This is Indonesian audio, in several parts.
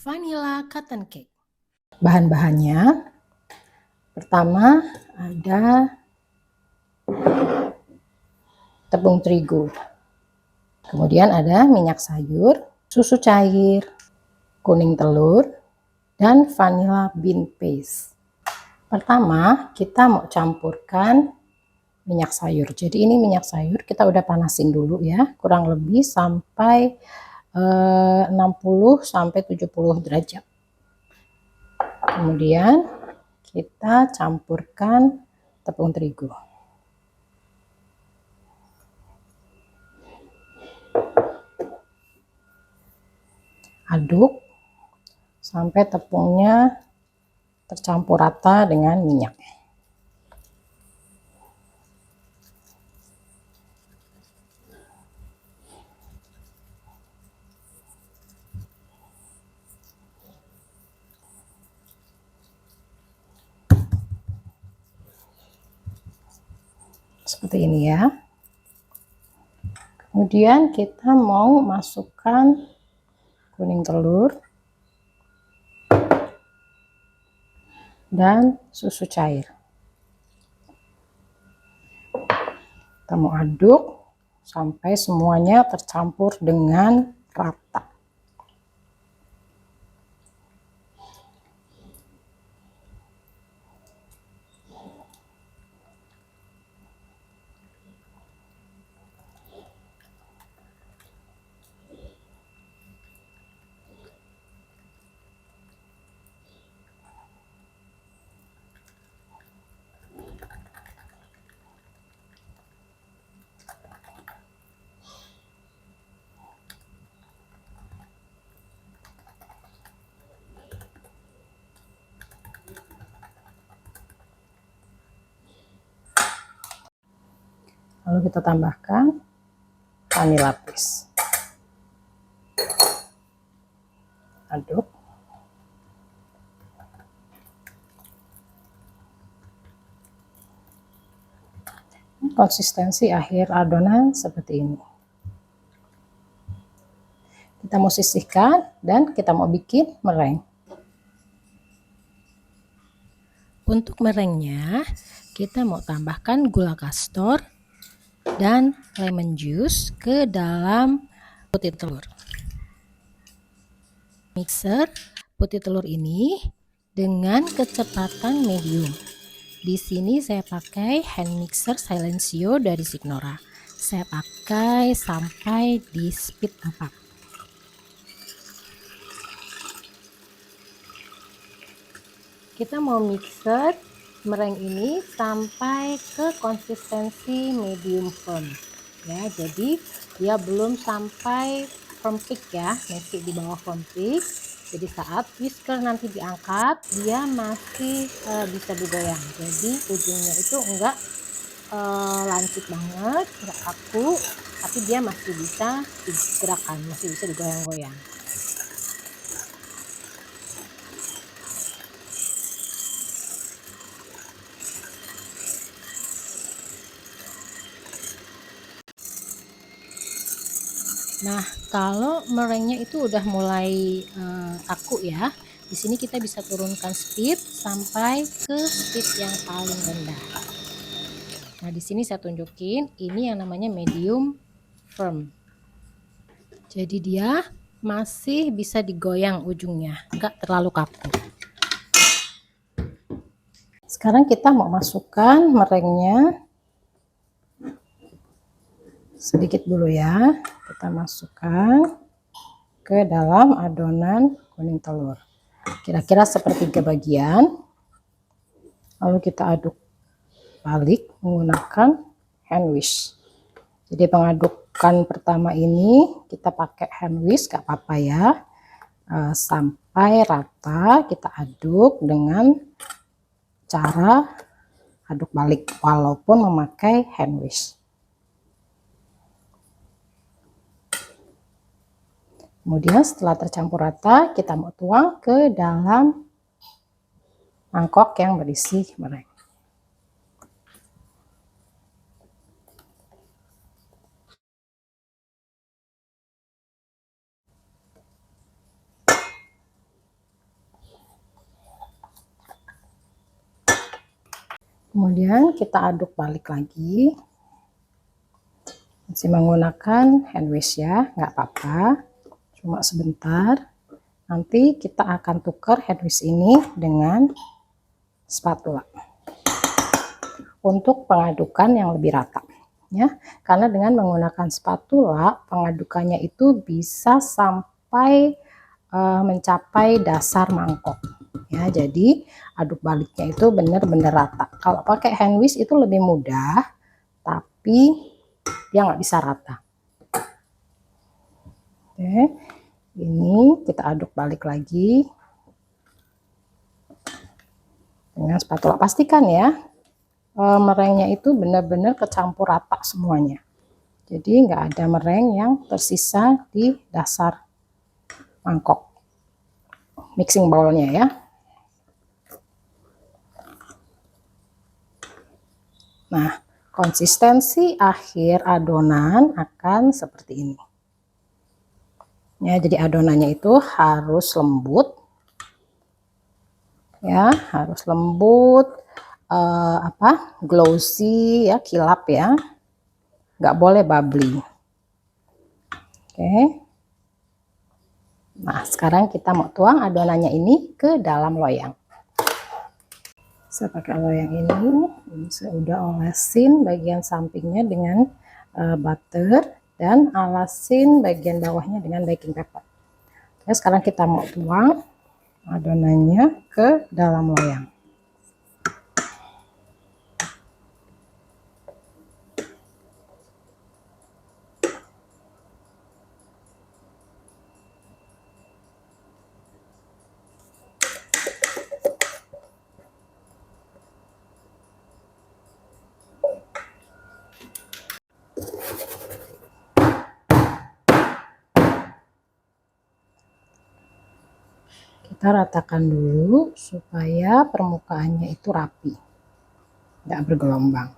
vanilla cotton cake. Bahan-bahannya, pertama ada tepung terigu, kemudian ada minyak sayur, susu cair, kuning telur, dan vanilla bean paste. Pertama kita mau campurkan minyak sayur. Jadi ini minyak sayur kita udah panasin dulu ya, kurang lebih sampai 60 sampai 70 derajat. Kemudian kita campurkan tepung terigu. Aduk sampai tepungnya tercampur rata dengan minyak. Seperti ini ya. Kemudian kita mau masukkan kuning telur dan susu cair. Kita mau aduk sampai semuanya tercampur dengan rata. Lalu kita tambahkan vanilla paste. Aduk. Konsistensi akhir adonan seperti ini. Kita mau sisihkan dan kita mau bikin meringue. Untuk meringuenya kita mau tambahkan gula kastor dan lemon juice ke dalam putih telur. Mixer putih telur ini dengan kecepatan medium. Di sini saya pakai hand mixer Silencio dari Signora. Saya pakai sampai di speed 4. Kita mau mixer meringue ini sampai ke konsistensi medium firm ya, jadi dia belum sampai firm peak ya, masih di bawah firm peak. Jadi saat whisker nanti diangkat dia masih bisa digoyang, jadi ujungnya itu enggak lancip banget, enggak kaku, tapi dia masih bisa digerakkan, masih bisa digoyang-goyang. Nah, kalau meringuenya itu udah mulai kaku ya, di sini kita bisa turunkan speed sampai ke speed yang paling rendah. Nah, di sini saya tunjukin ini yang namanya medium firm. Jadi dia masih bisa digoyang ujungnya, nggak terlalu kaku. Sekarang kita mau masukkan meringuenya sedikit dulu ya. Kita masukkan ke dalam adonan kuning telur, kira-kira sepertiga bagian. Lalu kita aduk balik menggunakan hand whisk. Jadi pengadukan pertama ini kita pakai hand whisk, gak apa-apa ya, sampai rata. Kita aduk dengan cara aduk balik walaupun memakai hand whisk. Kemudian setelah tercampur rata, kita mau tuang ke dalam mangkok yang berisi meringue. Kemudian kita aduk balik lagi. Masih menggunakan hand whisk ya, nggak apa-apa, cuma sebentar. Nanti kita akan tukar hand whisk ini dengan spatula untuk pengadukan yang lebih rata ya, karena dengan menggunakan spatula pengadukannya itu bisa sampai mencapai dasar mangkok ya, jadi aduk baliknya itu benar-benar rata. Kalau pakai hand whisk itu lebih mudah, tapi dia nggak bisa rata. Oke, ini kita aduk balik lagi dengan spatula. Pastikan ya merengnya itu benar-benar kecampur rata semuanya, jadi nggak ada mereng yang tersisa di dasar mangkok mixing bowlnya ya. Nah, konsistensi akhir adonan akan seperti ini ya, jadi adonannya itu harus lembut ya, harus lembut, glossy ya, kilap ya, nggak boleh bubbly. Oke, nah sekarang kita mau tuang adonannya ini ke dalam loyang. Saya pakai loyang ini saya udah olesin bagian sampingnya dengan butter dan alasin bagian bawahnya dengan baking paper. Oke, sekarang kita mau tuang adonannya ke dalam loyang. Kita ratakan dulu supaya permukaannya itu rapi, nggak bergelombang.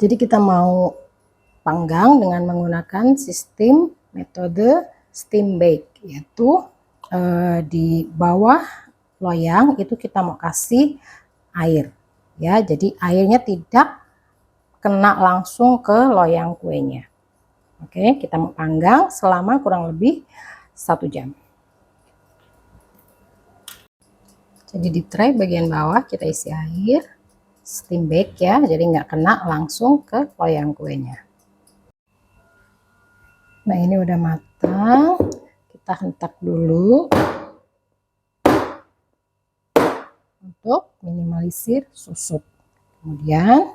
Jadi kita mau panggang dengan menggunakan sistem metode steam bake, yaitu di bawah loyang itu kita mau kasih air ya, jadi airnya tidak kena langsung ke loyang kuenya. Oke, kita mau panggang selama kurang lebih 1 jam. Jadi di tray bagian bawah kita isi air, steam bake ya, jadi nggak kena langsung ke loyang kuenya. Nah ini udah matang, kita hentak dulu untuk minimalisir susut. Kemudian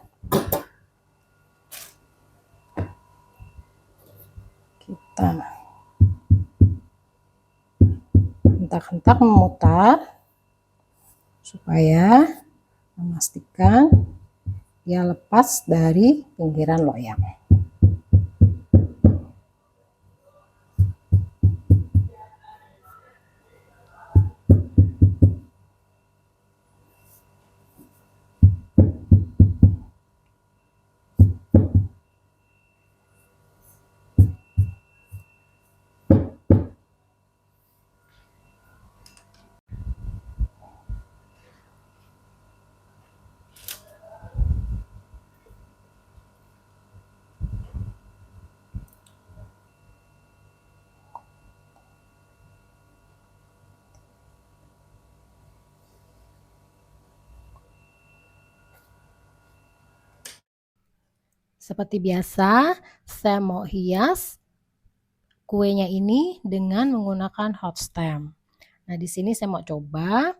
kita hentak-hentak memutar supaya memastikan dia lepas dari pinggiran loyang. Seperti biasa, saya mau hias kuenya ini dengan menggunakan hot stamp. Nah, di sini saya mau coba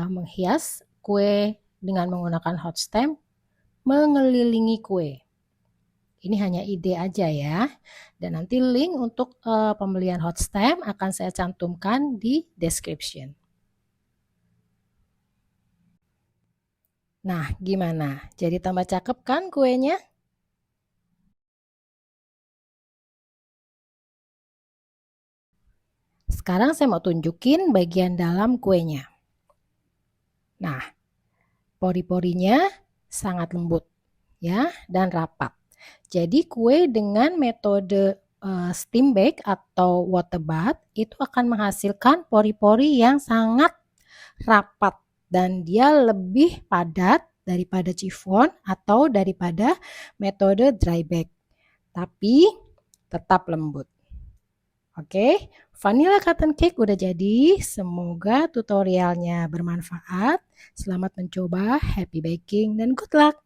menghias kue dengan menggunakan hot stamp mengelilingi kue. Ini hanya ide aja ya. Dan nanti link untuk pembelian hot stamp akan saya cantumkan di description. Nah, gimana? Jadi tambah cakep kan kuenya? Sekarang saya mau tunjukin bagian dalam kuenya. Nah, pori-porinya sangat lembut ya dan rapat. Jadi kue dengan metode steam bake atau water bath itu akan menghasilkan pori-pori yang sangat rapat dan dia lebih padat daripada chiffon atau daripada metode dry bake. Tapi tetap lembut. Oke, vanilla cotton cake udah jadi. Semoga tutorialnya bermanfaat. Selamat mencoba, happy baking, dan good luck!